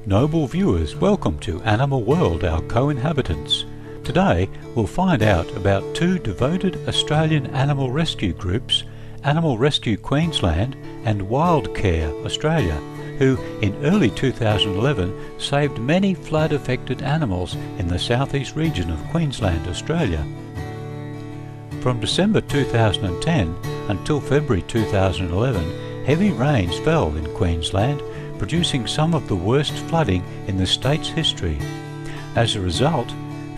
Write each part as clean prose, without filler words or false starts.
Noble viewers, welcome to Animal World, our co-inhabitants. Today we'll find out about two devoted Australian animal rescue groups, Animal Rescue Queensland and Wildcare Australia, who in early 2011 saved many flood-affected animals in the southeast region of Queensland, Australia. From December 2010 until February 2011, heavy rains fell in Queensland, producing some of the worst flooding in the state's history. As a result,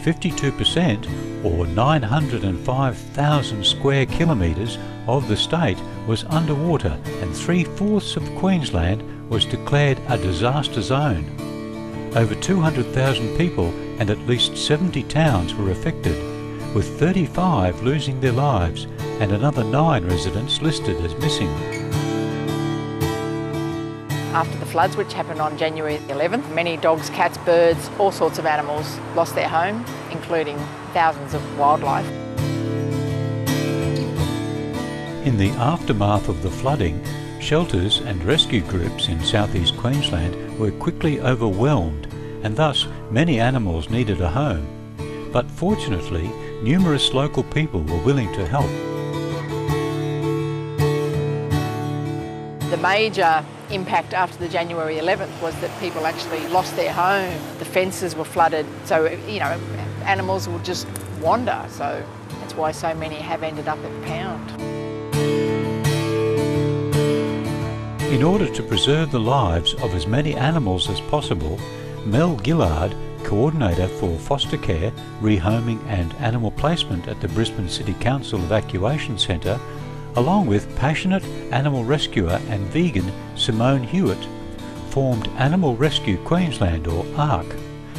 52% or 905,000 square kilometres of the state was underwater and 3/4 of Queensland was declared a disaster zone. Over 200,000 people and at least 70 towns were affected, with 35 losing their lives and another 9 residents listed as missing. After the floods, which happened on January 11th, many dogs, cats, birds, all sorts of animals lost their home, including thousands of wildlife. In the aftermath of the flooding, shelters and rescue groups in southeast Queensland were quickly overwhelmed, and thus many animals needed a home. But fortunately, numerous local people were willing to help. The major impact after the January 11th was that people actually lost their home. The fences were flooded, so animals would just wander. So that's why so many have ended up at pound. In order to preserve the lives of as many animals as possible, Mel Gillard, Coordinator for Foster Care, Rehoming and Animal Placement at the Brisbane City Council Evacuation Centre, along with passionate animal rescuer and vegan Simone Hewitt, formed Animal Rescue Queensland, or ARC,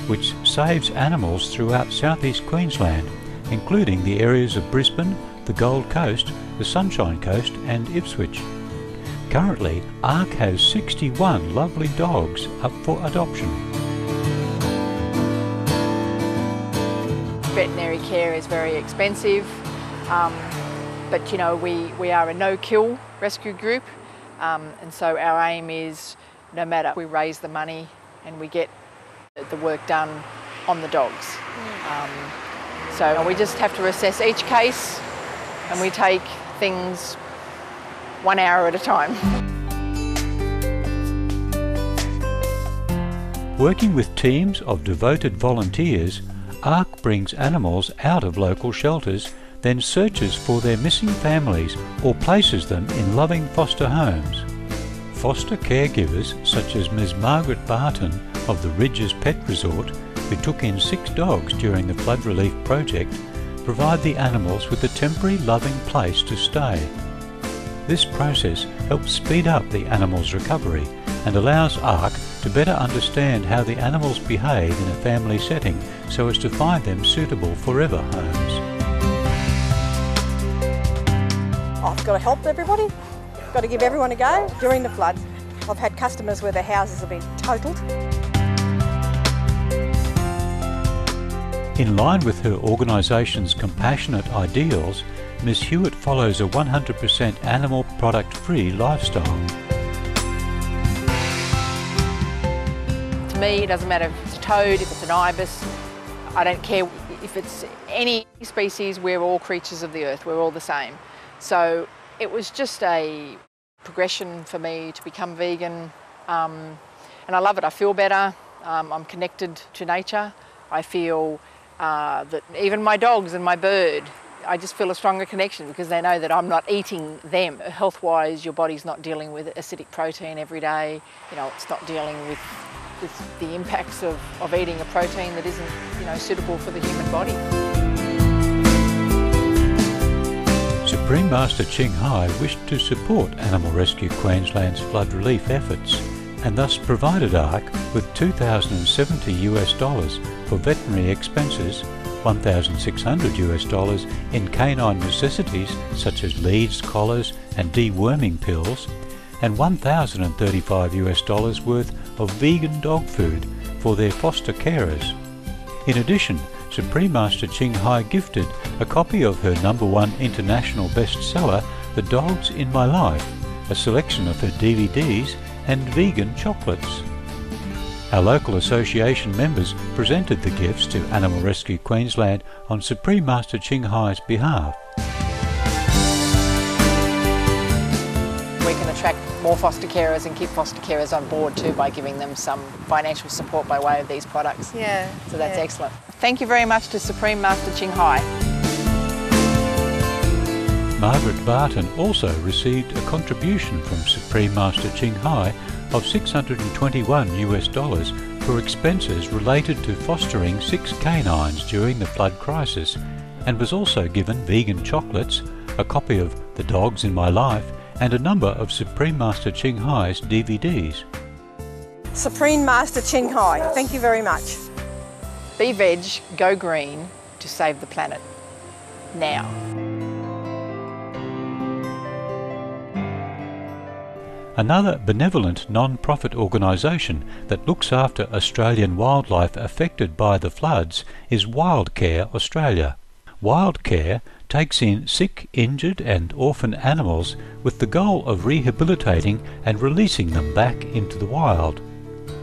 which saves animals throughout southeast Queensland, including the areas of Brisbane, the Gold Coast, the Sunshine Coast and Ipswich. Currently, ARC has 61 lovely dogs up for adoption. Veterinary care is very expensive. But we are a no-kill rescue group, and so our aim is, no matter, we raise the money and we get the work done on the dogs. So we just have to assess each case, and we take things 1 hour at a time. Working with teams of devoted volunteers, ARC brings animals out of local shelters, then searches for their missing families or places them in loving foster homes. Foster caregivers such as Ms. Margaret Barton of the Ridges Pet Resort, who took in 6 dogs during the flood relief project, provide the animals with a temporary loving place to stay. This process helps speed up the animals' recovery and allows ARC to better understand how the animals behave in a family setting so as to find them suitable forever homes. I've got to help everybody, got to give everyone a go. During the flood, I've had customers where their houses have been totaled. In line with her organisation's compassionate ideals, Ms. Hewitt follows a 100% animal product-free lifestyle. To me, it doesn't matter if it's a toad, if it's an ibis, I don't care if it's any species, we're all creatures of the earth, we're all the same. So it was just a progression for me to become vegan, and I love it. I feel better, I'm connected to nature. I feel that even my dogs and my bird, I just feel a stronger connection because they know that I'm not eating them. Health-wise, your body's not dealing with acidic protein every day. It's not dealing with the impacts of eating a protein that isn't suitable for the human body. Supreme Master Ching Hai wished to support Animal Rescue Queensland's flood relief efforts and thus provided ARC with $2,070 for veterinary expenses, $1,600 in canine necessities such as leads, collars and deworming pills, and $1,035 worth of vegan dog food for their foster carers. In addition, Supreme Master Ching Hai gifted a copy of her #1 international bestseller, The Dogs in My Life, a selection of her DVDs and vegan chocolates. Our local association members presented the gifts to Animal Rescue Queensland on Supreme Master Ching Hai's behalf. We can attract more foster carers and keep foster carers on board too by giving them some financial support by way of these products. Yeah. So that's excellent. Thank you very much to Supreme Master Ching Hai. Margaret Barton also received a contribution from Supreme Master Ching Hai of $621 for expenses related to fostering 6 canines during the flood crisis, and was also given vegan chocolates, a copy of The Dogs in My Life, and a number of Supreme Master Ching Hai's DVDs. Supreme Master Ching Hai, thank you very much. Be veg, go green to save the planet. Now. Another benevolent non-profit organisation that looks after Australian wildlife affected by the floods is Wildcare Australia. Wildcare takes in sick, injured and orphan animals with the goal of rehabilitating and releasing them back into the wild.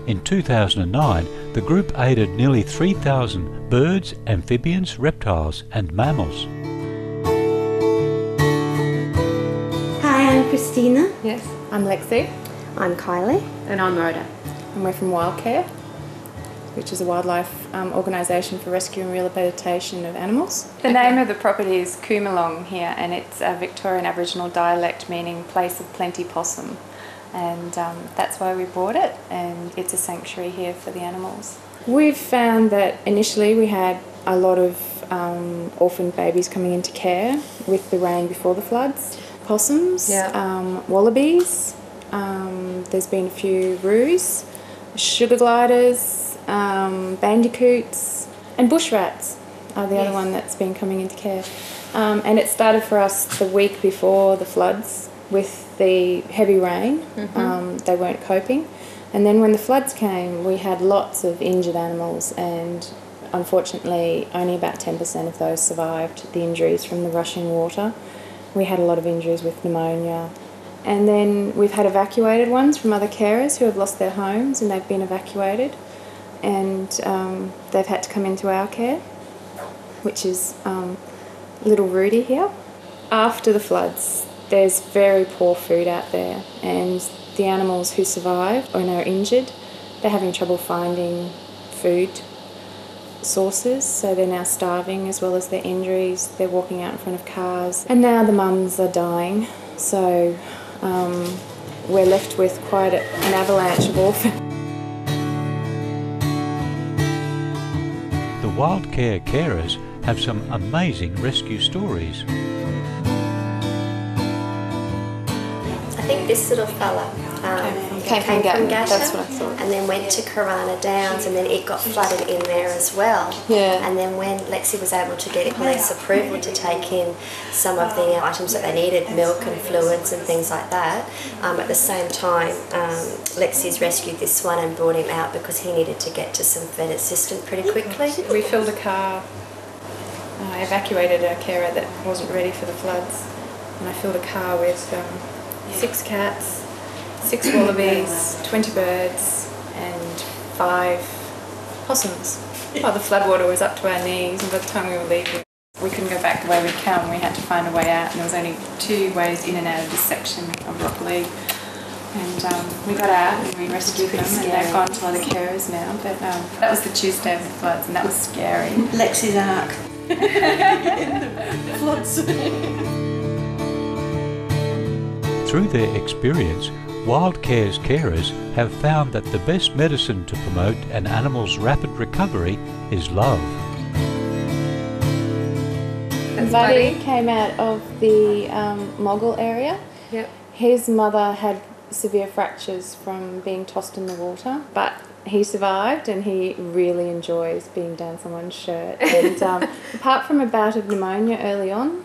In 2009, the group aided nearly 3,000 birds, amphibians, reptiles and mammals. Hi, I'm Christina. Yes, I'm Lexi. I'm Kylie. And I'm Rhoda. And we're from Wildcare, which is a wildlife organisation for rescue and rehabilitation of animals. The name of the property is Coomalong here, and it's a Victorian Aboriginal dialect meaning place of plenty possum. And that's why we bought it, and it's a sanctuary here for the animals. We've found that initially we had a lot of orphaned babies coming into care with the rain before the floods. Possums, wallabies, there's been a few roos, sugar gliders, bandicoots, and bush rats are the other one that's been coming into care. And it started for us the week before the floods with the heavy rain. They weren't coping. And then when the floods came, we had lots of injured animals, and unfortunately only about 10% of those survived the injuries from the rushing water. We had a lot of injuries with pneumonia. And then we've had evacuated ones from other carers who have lost their homes and they've been evacuated, and they've had to come into our care, which is little Rudy here. After the floods, there's very poor food out there, and the animals who survive and are injured, they're having trouble finding food sources, so they're now starving as well as their injuries. They're walking out in front of cars, and now the mums are dying, so we're left with quite an avalanche of orphans. The Wildcare carers have some amazing rescue stories. I think this little fella came from Gasha, that's what I thought. and then went to Corona Downs, and then it got flooded in there as well. Yeah. And then when Lexi was able to get police approval to take in some of the items that they needed, milk and fluids and things like that, at the same time Lexi's rescued this one and brought him out because he needed to get to some vet assistant pretty quickly. We filled a car, evacuated a carer that wasn't ready for the floods, and I filled a car with 6 cats, 6 wallabies, 20 birds and 5 possums. Well, the floodwater was up to our knees, and by the time we were leaving, we couldn't go back the way we'd come. We had to find a way out, and there was only 2 ways in and out of this section of Rockleigh. And we got out and we rescued them, and they've gone to other carers now. But that was the Tuesday of the floods, and that was scary. Lexi's ark. Floods. Through their experience, Wildcare's carers have found that the best medicine to promote an animal's rapid recovery is love. Buddy came out of the Moggle area. Yep. His mother had severe fractures from being tossed in the water, but he survived, and he really enjoys being down someone's shirt. And apart from a bout of pneumonia early on,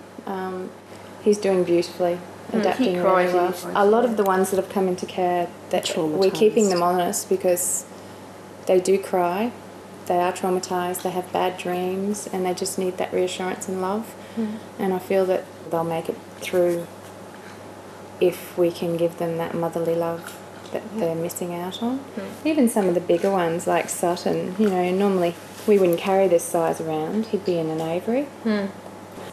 he's doing beautifully. Adapting really well. A lot of the ones that have come into care, that we're keeping them honest because they do cry, they are traumatised, they have bad dreams, and they just need that reassurance and love. And I feel that they'll make it through if we can give them that motherly love. that they're missing out on. Even some of the bigger ones like Sutton, you know, normally we wouldn't carry this size around. He'd be in an aviary.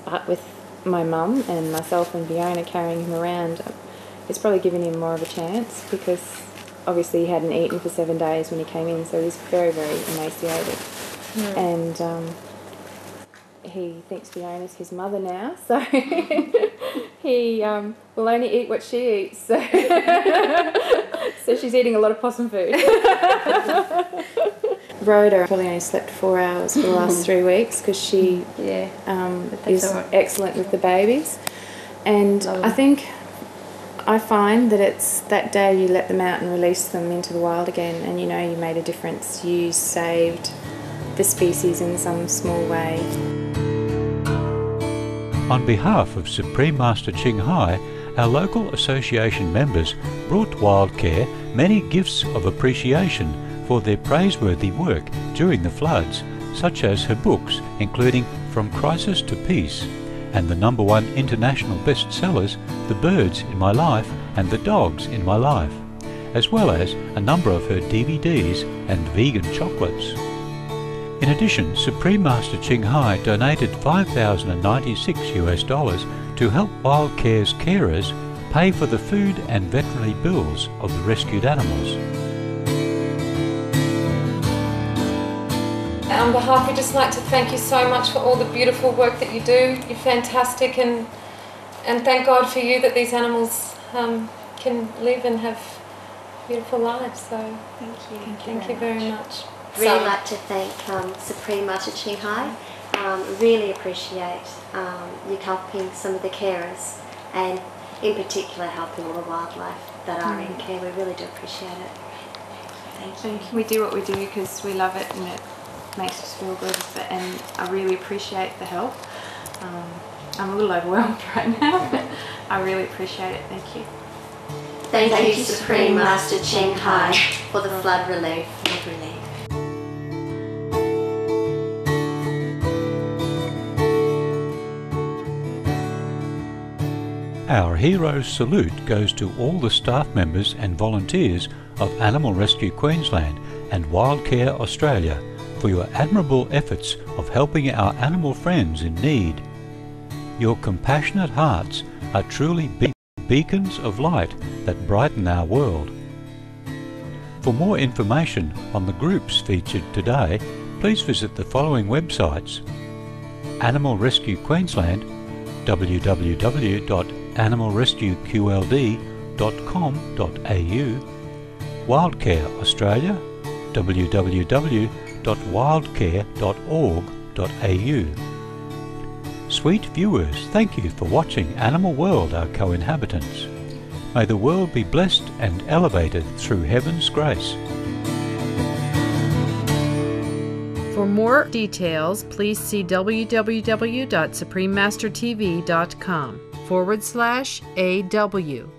But with my mum and myself and Fiona carrying him around, it's probably given him more of a chance, because obviously he hadn't eaten for 7 days when he came in, so he's very, very emaciated. And he thinks Fiona's his mother now, so he will only eat what she eats. So, so she's eating a lot of possum food. Rhoda probably only slept 4 hours for the last 3 weeks, because she is excellent with the babies. And I find that it's that day you let them out and release them into the wild again, and you know you made a difference. You saved the species in some small way. On behalf of Supreme Master Ching Hai, our local association members brought Wildcare many gifts of appreciation for their praiseworthy work during the floods, such as her books including From Crisis to Peace and the #1 international bestsellers The Birds in My Life and The Dogs in My Life, as well as a number of her DVDs and vegan chocolates. In addition, Supreme Master Ching Hai donated $5,096 to help Wildcare's carers pay for the food and veterinary bills of the rescued animals. On behalf, we'd just like to thank you so much for all the beautiful work that you do. You're fantastic, and thank God for you that these animals can live and have beautiful lives. So thank you very much. Really like to thank Supreme Master Ching Hai. Really appreciate you helping some of the carers, and in particular helping all the wildlife that are in care. We really do appreciate it. Thank you. We do what we do because we love it, and it makes us feel good, and I really appreciate the help. I'm a little overwhelmed right now, but I really appreciate it. Thank you. Thank you, Supreme Master Ching Hai, for the flood relief. Our hero's salute goes to all the staff members and volunteers of Animal Rescue Queensland and Wildcare Australia for your admirable efforts of helping our animal friends in need. Your compassionate hearts are truly beacons of light that brighten our world. For more information on the groups featured today, please visit the following websites: Animal Rescue Queensland, www.animalrescueqld.com.au, Wildcare Australia, www.wildcare.org.au. Sweet viewers, thank you for watching Animal World, Our Co-Inhabitants. May the world be blessed and elevated through heaven's grace. For more details, please see www.suprememastertv.com/AW.